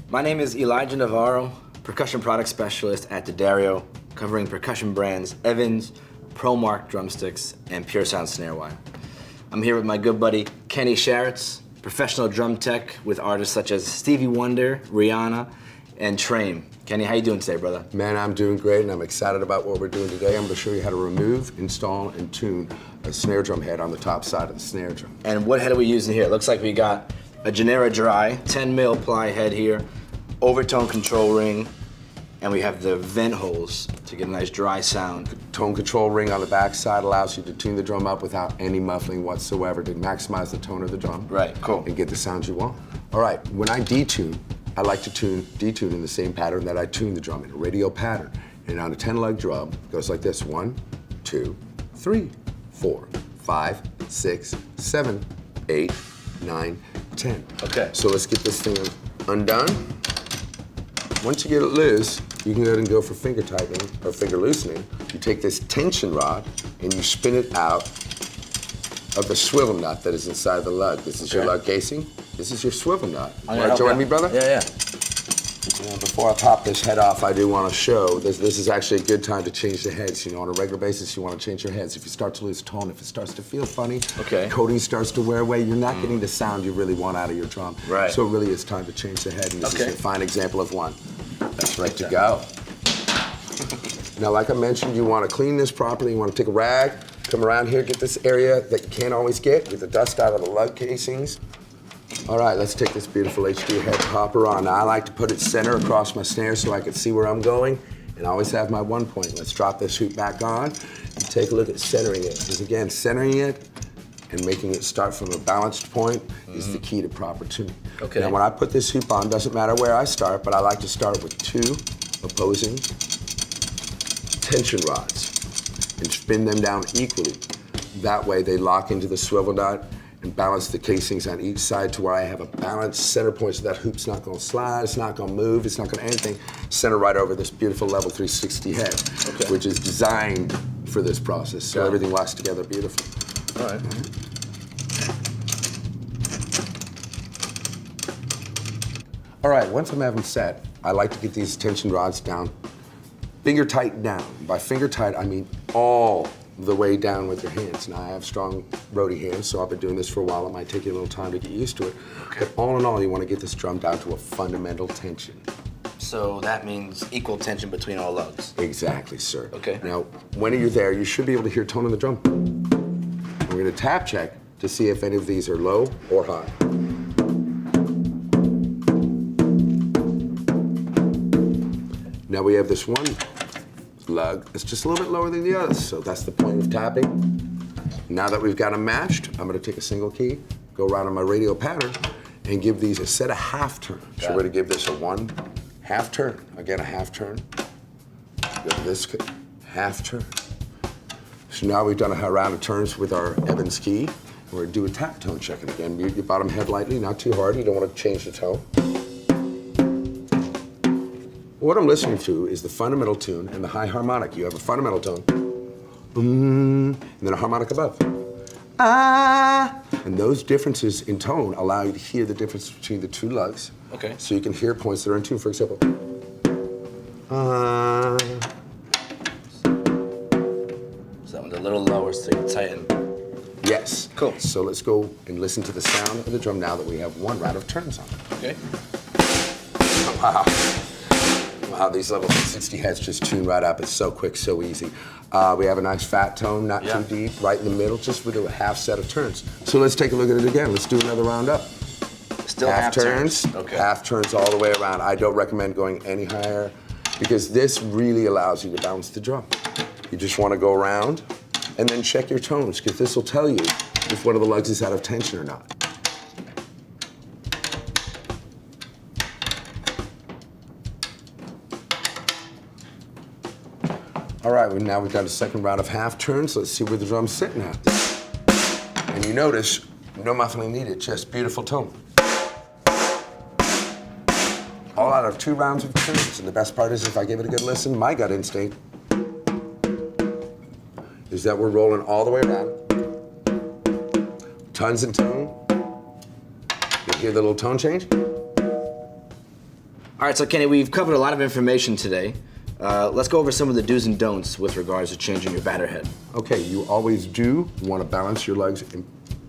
My name is Elijah Navarro, percussion product specialist at D'Addario, covering percussion brands Evans, ProMark drumsticks, and Pure Sound snare wire. I'm here with my good buddy Kenny Sharretts, professional drum tech with artists such as Stevie Wonder, Rihanna, and Trame. Kenny, how you doing today, brother? Man, I'm doing great, and I'm excited about what we're doing today. I'm going to show you how to remove, install, and tune a snare drum head on the top side of the snare drum. And what head are we using here? It looks like we got a Genera Dry, 10 mil ply head here, overtone control ring, and we have the vent holes to get a nice dry sound. Tone control ring on the back side allows you to tune the drum up without any muffling whatsoever to maximize the tone of the drum. Right, cool. And get the sound you want. All right, when I detune, I like to detune in the same pattern that I tune the drum in, a radial pattern. And on a 10-lug drum, it goes like this: 1, 2, 3, 4, 5, 6, 7, 8, 9, 10. Okay. So let's get this thing undone. Once you get it loose, you can go ahead and go for finger tightening or finger loosening. You take this tension rod and you spin it out of the swivel nut that is inside the lug. This is your lug casing. This is your swivel nut. Want to join me, brother? Yeah. Now, before I pop this head off, I do want to show this is actually a good time to change the heads. You know, on a regular basis, you want to change your heads. If you start to lose tone, if it starts to feel funny, coating starts to wear away, you're not getting the sound you really want out of your drum. Right. So it really is time to change the head, and this is a fine example of one. That's ready to go. Now, like I mentioned, you want to clean this properly. You want to take a rag, come around here, get this area that you can't always get the dust out of the lug casings. All right, let's take this beautiful HD head popper on. Now, I like to put it center across my snare so I can see where I'm going, and I always have my 1 point. Let's drop this hoop back on and take a look at centering it. Because again, centering it and making it start from a balanced point is the key to proper tuning. Okay. Now, when I put this hoop on, doesn't matter where I start, but I like to start with 2 opposing tension rods and spin them down equally. That way, they lock into the swivel nut and balance the casings on each side to where I have a balanced center point so that hoop's not gonna slide, it's not gonna move, it's not gonna anything. Center right over this beautiful level 360 head, which is designed for this process, so everything locks together beautifully. All right. All right, once I'm having set, I like to get these tension rods down, finger tight down. By finger tight, I mean all the way down with your hands. Now, I have strong roadie hands, so I've been doing this for a while. It might take you a little time to get used to it. But all in all, you want to get this drum down to a fundamental tension. So that means equal tension between all lugs. Exactly, sir. Okay. Now, when you're there, you should be able to hear tone in the drum. We're going to tap check to see if any of these are low or high. Now, we have this one lug that's just a little bit lower than the others, so that's the point of tapping. Now that we've got them matched, I'm going to take a single key, go around on my radial pattern, and give these a set of half turns. So we're going to give this a 1 half turn. Again, a half turn. Go to this half turn. So now we've done a round of turns with our Evans key. We're going to do a tap tone check. And again, mute your bottom head lightly, not too hard. You don't want to change the tone. What I'm listening to is the fundamental tune and the high harmonic. You have a fundamental tone, and then a harmonic above. Ah! And those differences in tone allow you to hear the difference between the 2 lugs. Okay. So you can hear points that are in tune. For example, ah. So that one's a little lower, so you tighten. Yes. Cool. So let's go and listen to the sound of the drum now that we have 1 round of turns on it. Okay. Wow. Wow, these level 60 heads just tune right up. It's so quick, so easy. We have a nice fat tone, not too deep, right in the middle. Just we do a half set of turns. So let's take a look at it again. Let's do another round up. Still half turns. Okay. Half turns all the way around. I don't recommend going any higher because this really allows you to balance the drum. You just want to go around and then check your tones because this will tell you if one of the lugs is out of tension or not. All right, now we've got a second round of half turns. Let's see where the drum's sitting at. And you notice, no muffling needed, just beautiful tone. All out of 2 rounds of turns. And the best part is if I give it a good listen, my gut instinct is that we're rolling all the way around. Tons and tone. You hear the little tone change? All right, so Kenny, we've covered a lot of information today. Let's go over some of the do's and don'ts with regards to changing your batter head. Okay, you always do want to balance your lugs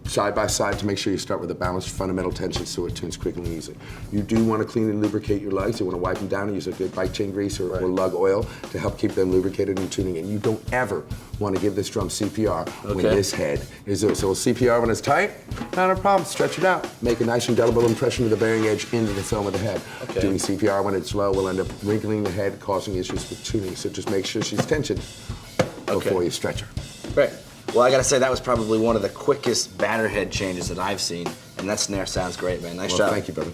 side by side to make sure you start with a balanced fundamental tension so it tunes quickly and easily. You do want to clean and lubricate your lugs. You want to wipe them down and use a good bike chain grease or lug oil to help keep them lubricated and tuning. And you don't ever want to give this drum CPR when this head is so CPR when it's tight, not a problem. Stretch it out. Make a nice indelible impression of the bearing edge into the film of the head. Doing CPR when it's low will end up wrinkling the head, causing issues with tuning. So just make sure she's tensioned before you stretch her. Great. Well, I gotta say that was probably one of the quickest batter head changes that I've seen, and that snare sounds great, man. Nice job. Thank you, brother.